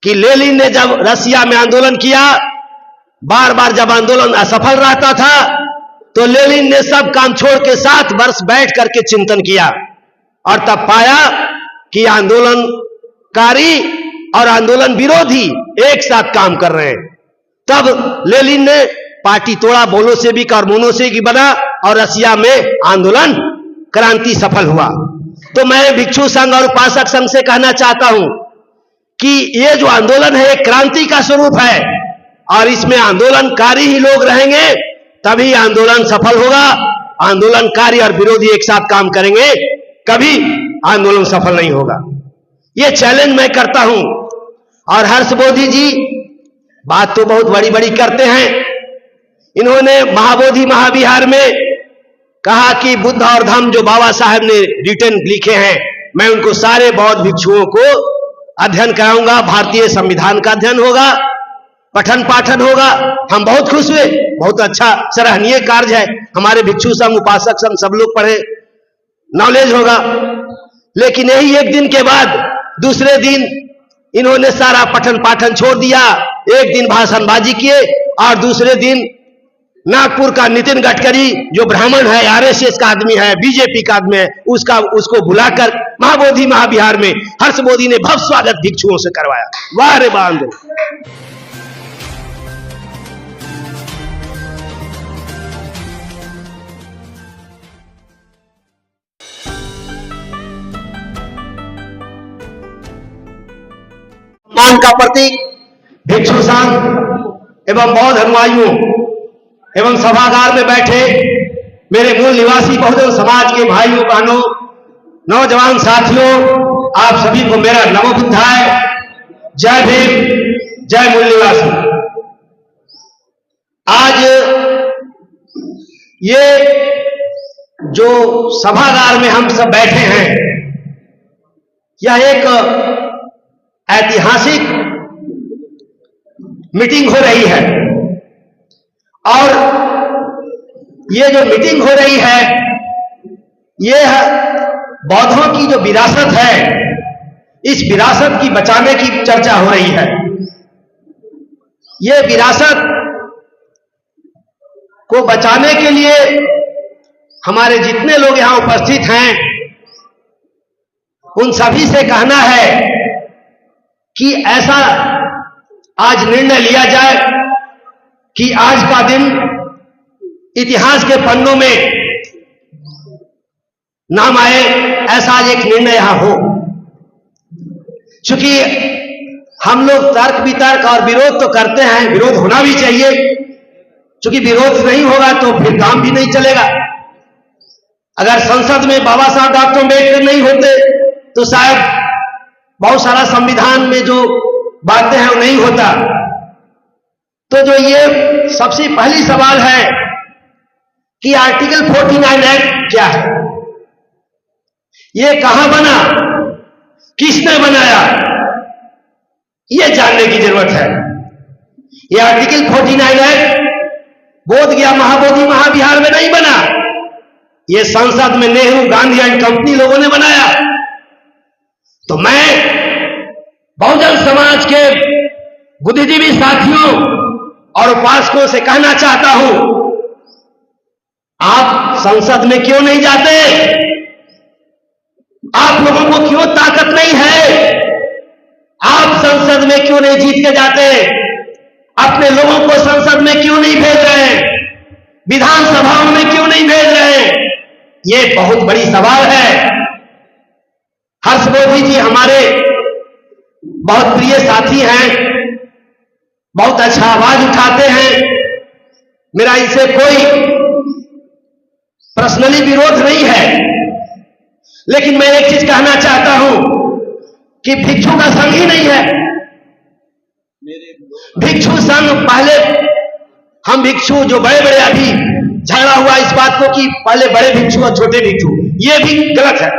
कि लेनिन ने जब रसिया में आंदोलन किया, बार बार जब आंदोलन असफल रहता था, तो लेनिन ने सब काम छोड़ के 7 वर्ष बैठ करके चिंतन किया और तब पाया कि आंदोलनकारी और आंदोलन विरोधी एक साथ काम कर रहे हैं। तब लेनिन ने पार्टी तोड़ा, बोल्शेविक और मोनोसेविक बना और रसिया में आंदोलन क्रांति सफल हुआ। तो मैं भिक्षु संघ और उपासक संघ से कहना चाहता हूं कि ये जो आंदोलन है एक क्रांति का स्वरूप है और इसमें आंदोलनकारी ही लोग रहेंगे तभी आंदोलन सफल होगा। आंदोलनकारी और विरोधी एक साथ काम करेंगे, कभी आंदोलन सफल नहीं होगा। ये चैलेंज मैं करता हूं। और हर्ष बोधि जी बात तो बहुत बड़ी बड़ी करते हैं। इन्होंने महाबोधि महाविहार में कहा कि बुद्ध और धम्म जो बाबा साहब ने रिटर्न लिखे हैं, मैं उनको सारे बौद्ध भिक्षुओं को अध्ययन कराऊंगा। भारतीय संविधान का अध्ययन होगा, पठन पाठन होगा। हम बहुत खुश हुए, बहुत अच्छा सराहनीय कार्य है। हमारे भिक्षु संघ, उपासक संघ सब लोग पढ़े, नॉलेज होगा। लेकिन यही एक दिन के बाद दूसरे दिन इन्होंने सारा पठन पाठन छोड़ दिया। एक दिन भाषणबाजी किए और दूसरे दिन नागपुर का नितिन गडकरी जो ब्राह्मण है, आरएसएस का आदमी है, बीजेपी का आदमी है, उसको बुलाकर महाबोधि महाविहार में हर्ष बोधि ने भव्य स्वागत भिक्षुओं से करवाया। वाह रे बांधो। सम्मान का प्रतीक भिक्षु संघ एवं बौद्ध अनुयायियों एवं सभागार में बैठे मेरे मूल निवासी बहुजन समाज के भाइयों बहनों, नौजवान साथियों, आप सभी को मेरा नमो बुद्धाय, जय भीम, जय मूल निवासी। आज ये जो सभागार में हम सब बैठे हैं, यह एक ऐतिहासिक मीटिंग हो रही है और ये जो मीटिंग हो रही है ये बौद्धों की जो विरासत है, इस विरासत की बचाने की चर्चा हो रही है। ये विरासत को बचाने के लिए हमारे जितने लोग यहां उपस्थित हैं उन सभी से कहना है कि ऐसा आज निर्णय लिया जाए कि आज का दिन इतिहास के पन्नों में नाम आए, ऐसा आज एक निर्णय यहां हो। क्योंकि हम लोग तर्क वितर्क और विरोध तो करते हैं, विरोध होना भी चाहिए, क्योंकि विरोध नहीं होगा तो फिर काम भी नहीं चलेगा। अगर संसद में बाबा साहब डॉक्टर अम्बेडकर नहीं होते तो शायद बहुत सारा संविधान में जो बातें हैं वो नहीं होता। तो जो ये सबसे पहली सवाल है कि आर्टिकल 49 एक्ट क्या है, ये कहां बना, किसने बनाया, ये जानने की जरूरत है। ये आर्टिकल 49 एक्ट बोध गया महाबोधि महाविहार में नहीं बना, ये संसद में नेहरू, गांधी एंड कंपनी लोगों ने बनाया। तो मैं बहुजन समाज के बुद्धिजीवी साथियों और उपासकों से कहना चाहता हूं, आप संसद में क्यों नहीं जाते? आप लोगों को क्यों ताकत नहीं है? आप संसद में क्यों नहीं जीत के जाते? अपने लोगों को संसद में क्यों नहीं भेज रहे? विधानसभाओं में क्यों नहीं भेज रहे? ये बहुत बड़ी सवाल है। हर्ष बोधि जी हमारे बहुत प्रिय साथी हैं, बहुत अच्छा आवाज उठाते हैं। मेरा इनसे कोई पर्सनली विरोध नहीं है, लेकिन मैं एक चीज कहना चाहता हूं कि भिक्षु का संघ ही नहीं है। भिक्षु संघ पहले, हम भिक्षु जो बड़े बड़े, अभी झगड़ा हुआ इस बात को कि पहले बड़े भिक्षु और छोटे भिक्षु, ये भी गलत है।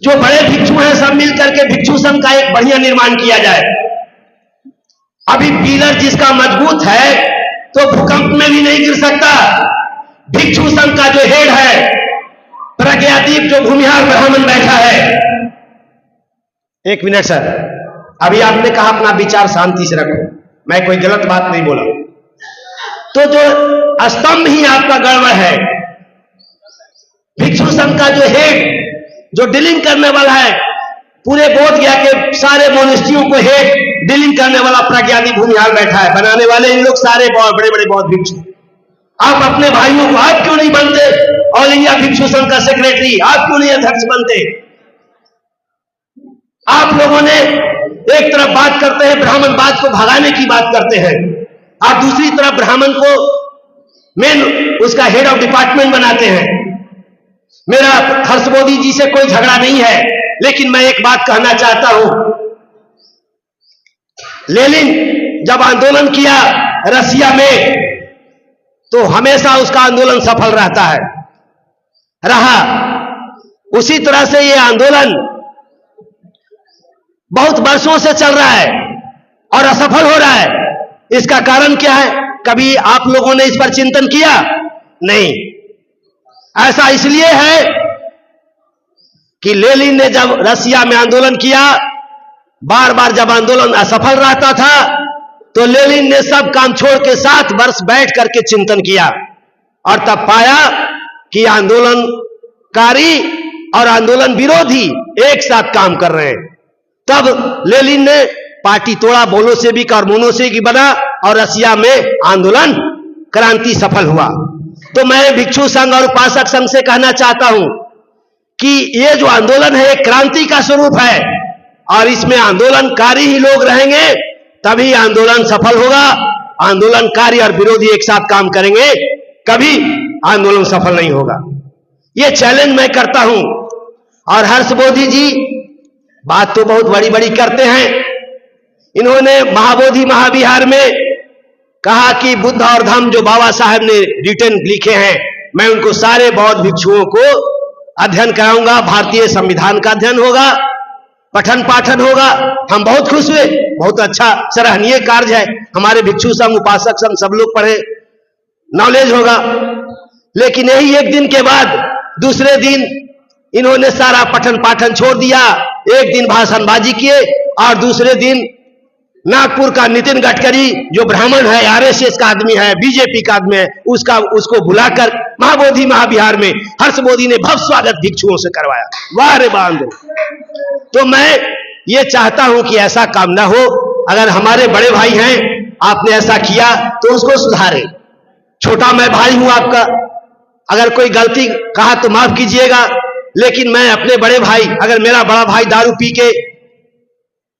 जो बड़े भिक्षु हैं सब मिलकर के भिक्षु संघ का एक बढ़िया निर्माण किया जाए। अभी पिलर जिसका मजबूत है तो भूकंप में भी नहीं गिर सकता। भिक्षु संघ का जो हेड है प्रज्ञादीप, जो भूमिहार ब्राह्मण बैठा है, एक मिनट सर, अभी आपने कहा अपना विचार शांति से रखो, मैं कोई गलत बात नहीं बोला। तो जो स्तंभ ही आपका गड़बड़ है, भिक्षु संघ का जो हेड, जो डीलिंग करने वाला है, पूरे बोध गया के सारे मोनिस्ट्रियों को हेड डीलिंग करने वाला प्रज्ञानी भूमिहार बैठा है, बनाने वाले इन लोग सारे बहुत बड़े बड़े बौद्ध भिक्षु। आप अपने भाइयों को आप क्यों नहीं बनते ऑल इंडिया भिक्षु संघ का सेक्रेटरी, आप क्यों नहीं अध्यक्ष बनते? आप लोगों ने एक तरफ बात करते हैं ब्राह्मणवाद को भगाने की बात करते हैं, आप दूसरी तरफ ब्राह्मण को मेन उसका हेड ऑफ डिपार्टमेंट बनाते हैं। मेरा हर्ष मोदी जी से कोई झगड़ा नहीं है, लेकिन मैं एक बात कहना चाहता हूं, लेनिन जब आंदोलन किया रसिया में तो हमेशा उसका आंदोलन सफल रहता है, रहा। उसी तरह से ये आंदोलन बहुत वर्षों से चल रहा है और असफल हो रहा है। इसका कारण क्या है? कभी आप लोगों ने इस पर चिंतन किया? नहीं। ऐसा इसलिए है कि लेनिन ने जब रसिया में आंदोलन किया, बार बार जब आंदोलन असफल रहता था तो लेनिन ने सब काम छोड़ के 7 वर्ष बैठ करके चिंतन किया और तब पाया कि आंदोलनकारी और आंदोलन विरोधी एक साथ काम कर रहे हैं। तब लेनिन ने पार्टी तोड़ा, बोल्शेविक और मोनोसेविक बना और रसिया में आंदोलन क्रांति सफल हुआ। तो मैं भिक्षु संघ और उपासक संघ से कहना चाहता हूं कि ये जो आंदोलन है एक क्रांति का स्वरूप है और इसमें आंदोलनकारी ही लोग रहेंगे तभी आंदोलन सफल होगा। आंदोलनकारी और विरोधी एक साथ काम करेंगे, कभी आंदोलन सफल नहीं होगा। ये चैलेंज मैं करता हूं। और हर्ष मोदी जी बात तो बहुत बड़ी बड़ी करते हैं। इन्होंने महाबोधि महाविहार में कहा कि बुद्ध और धम्म जो बाबा साहब ने रिटर्न लिखे हैं, मैं उनको सारे बौद्ध भिक्षुओं को अध्ययन कराऊंगा, भारतीय संविधान का अध्ययन होगा, पठन पाठन होगा। हम बहुत खुश हुए, बहुत अच्छा सराहनीय कार्य है। हमारे भिक्षु संघ उपासक संघ सब लोग पढ़े, नॉलेज होगा। लेकिन यही एक दिन के बाद दूसरे दिन इन्होंने सारा पठन पाठन छोड़ दिया। एक दिन भाषणबाजी किए और दूसरे दिन नागपुर का नितिन गडकरी जो ब्राह्मण है, आरएसएस का आदमी है, बीजेपी का आदमी है, उसको बुलाकर महाबोधि महाविहार में हर्ष मोदी ने भव्य स्वागत भिक्षुओं से करवाया। वाह रे बांध। तो मैं ये चाहता हूं कि ऐसा काम ना हो। अगर हमारे बड़े भाई हैं, आपने ऐसा किया तो उसको सुधारें। छोटा मैं भाई हूं आपका, अगर कोई गलती कहा तो माफ कीजिएगा, लेकिन मैं अपने बड़े भाई, अगर मेरा बड़ा भाई दारू पी के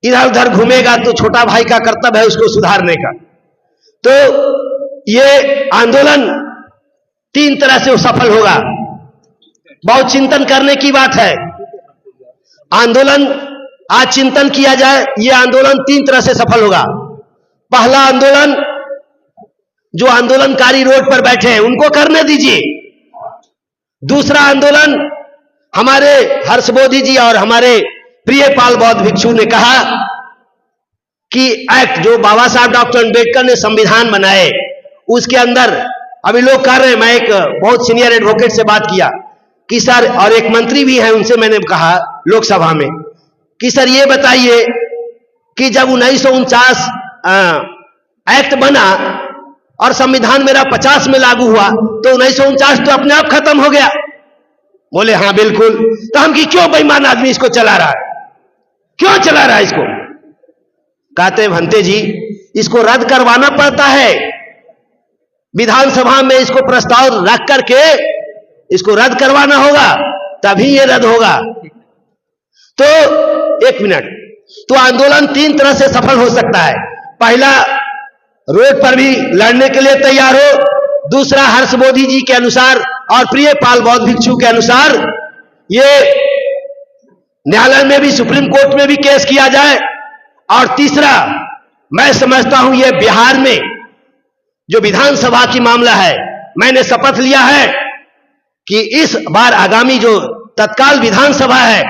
इधर उधर घूमेगा तो छोटा भाई का कर्तव्य है उसको सुधारने का। तो ये आंदोलन 3 तरह से सफल होगा। बहुत चिंतन करने की बात है। आंदोलन आज चिंतन किया जाए, ये आंदोलन 3 तरह से सफल होगा। पहला आंदोलन, जो आंदोलनकारी रोड पर बैठे हैं उनको करने दीजिए। दूसरा आंदोलन, हमारे हर्ष मोदी जी और हमारे प्रियपाल बौद्ध भिक्षु ने कहा कि एक्ट जो बाबा साहब डॉक्टर अम्बेडकर ने संविधान बनाए उसके अंदर अभी लोग कर रहे हैं। मैं एक बहुत सीनियर एडवोकेट से बात किया कि सर, और एक मंत्री भी हैं, उनसे मैंने कहा लोकसभा में कि सर ये बताइए कि जब 1949 एक्ट बना और संविधान मेरा 50 में लागू हुआ तो 1949 तो अपने आप खत्म हो गया। बोले हाँ बिल्कुल। तो हम कि क्यों बेईमान आदमी इसको चला रहा है, क्यों चला रहा है इसको? कहते भंते जी, इसको रद्द करवाना पड़ता है। विधानसभा में इसको प्रस्ताव रख करके इसको रद्द करवाना होगा, तभी ये रद्द होगा। तो एक मिनट, तो आंदोलन 3 तरह से सफल हो सकता है। पहला, रोड पर भी लड़ने के लिए तैयार हो। दूसरा, हर्ष मोदी जी के अनुसार और प्रियपाल बौद्ध भिक्षु के अनुसार ये न्यायालय में भी, सुप्रीम कोर्ट में भी केस किया जाए। और तीसरा, मैं समझता हूं ये बिहार में जो विधानसभा की मामला है, मैंने शपथ लिया है कि इस बार आगामी जो तत्काल विधानसभा है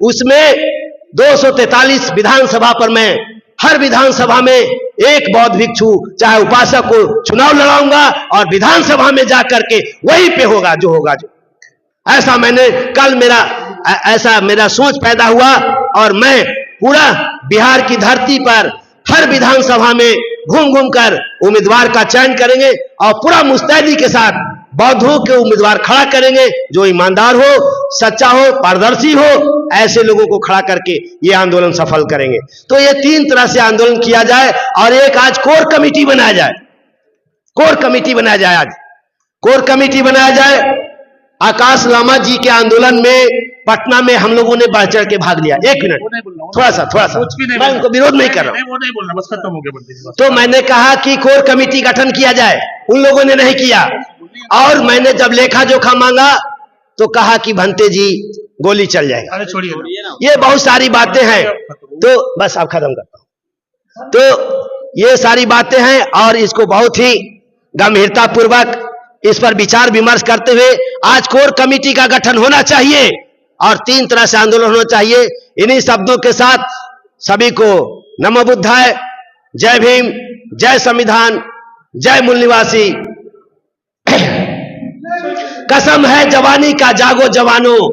उसमें 243 विधानसभा पर मैं हर विधानसभा में एक बौद्ध भिक्षु चाहे उपासक को चुनाव लड़ाऊंगा और विधानसभा में जाकर के वहीं पे होगा जो होगा। जो ऐसा मैंने कल मेरा सोच पैदा हुआ और मैं पूरा बिहार की धरती पर हर विधानसभा में घूम घूम कर उम्मीदवार का चयन करेंगे और पूरा मुस्तैदी के साथ बौद्धों के उम्मीदवार खड़ा करेंगे, जो ईमानदार हो, सच्चा हो, पारदर्शी हो, ऐसे लोगों को खड़ा करके ये आंदोलन सफल करेंगे। तो ये 3 तरह से आंदोलन किया जाए और एक आज कोर कमेटी बनाया जाए। कोर कमेटी बनाया जाए, आज कोर कमेटी बनाया जाए। आकाश लामा जी के आंदोलन में पटना में हम लोगों ने बढ़ चढ़ के भाग लिया। 1 मिनट, थोड़ा सा मैं उनको विरोध नहीं कर रहा हूं, वो नहीं बोलना, बस खत्म हो गया। तो मैंने कहा कि कोर कमेटी गठन किया जाए, उन लोगों ने नहीं किया। और मैंने जब लेखा जोखा मांगा तो कहा कि भंते जी गोली चल जाएगा। अरे छोड़िए, ये बहुत सारी बातें हैं, तो बस अब खत्म करता हूं। तो ये सारी बातें हैं और इसको बहुत ही गंभीरता पूर्वक इस पर विचार विमर्श करते हुए आज कोर कमेटी का गठन होना चाहिए और 3 तरह से आंदोलन होना चाहिए। इन्हीं शब्दों के साथ सभी को नमो बुद्धाय, जय भीम, जय संविधान, जय मूल निवासी। कसम है जवानी का जागो जवानों,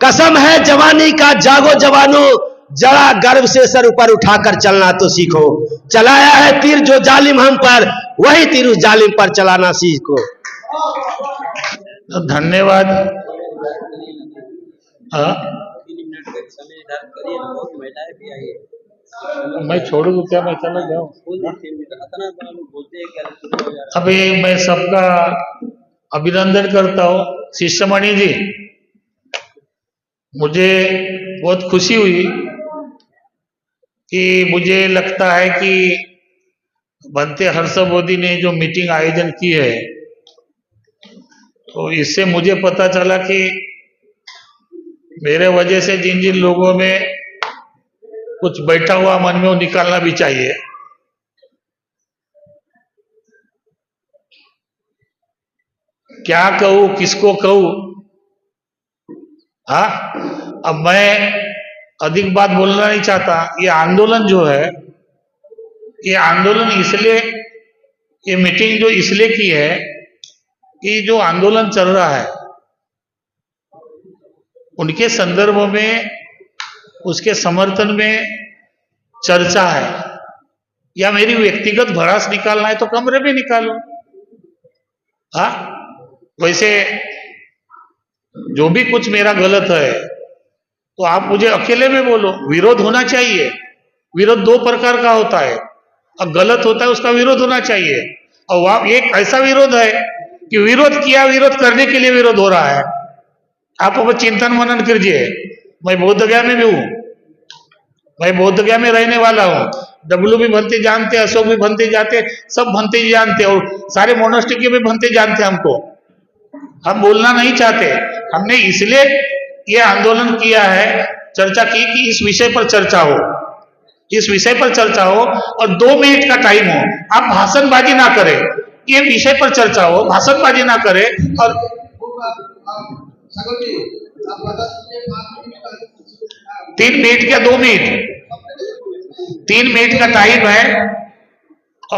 कसम है जवानी का जागो जवानों, जरा गर्व से सर ऊपर उठाकर चलना तो सीखो। चलाया है तीर जो जालिम हम पर, वही तीर उस जालिम पर चलाना सीखो। तो धन्यवाद। मैं छोड़ दूं क्या, मैं चला जाऊं? अभी मैं सबका अभिनंदन करता हूं। शिष्यमणि जी, मुझे बहुत खुशी हुई कि मुझे लगता है कि भंते हर्षबोधी ने जो मीटिंग आयोजन की है, तो इससे मुझे पता चला कि मेरे वजह से जिन जिन लोगों में कुछ बैठा हुआ मन में वो निकालना भी चाहिए। क्या कहूं, किसको कहूं? हाँ, अब मैं अधिक बात बोलना नहीं चाहता। ये आंदोलन जो है, ये आंदोलन इसलिए, ये मीटिंग जो इसलिए की है कि जो आंदोलन चल रहा है उनके संदर्भ में, उसके समर्थन में चर्चा है, या मेरी व्यक्तिगत भड़ास निकालना है तो कमरे में निकालो। हाँ, वैसे जो भी कुछ मेरा गलत है तो आप मुझे अकेले में बोलो। विरोध होना चाहिए। विरोध 2 प्रकार का होता है। अब गलत होता है उसका विरोध होना चाहिए, और वह एक ऐसा विरोध है कि विरोध किया, विरोध करने के लिए विरोध हो रहा है। आप अब चिंतन मनन कीजिए। मैं बोधगया में भी हूं, मैं बोधगया में रहने वाला हूं। डब्लू भी भंते जानते, अशोक भी भंते जाते, सब भंते जी जानते, और सारे मोनास्ट्री के भी भंते जानते हमको। हम बोलना नहीं चाहते। हमने इसलिए ये आंदोलन किया है, चर्चा की कि इस विषय पर चर्चा हो, इस विषय पर चर्चा हो, और 2 मिनट का टाइम हो। आप भाषणबाजी ना करें, ये विषय पर चर्चा हो, भाषणबाजी ना करें। और 3 मिनट क्या 2 मिनट, 3 मिनट का टाइम है।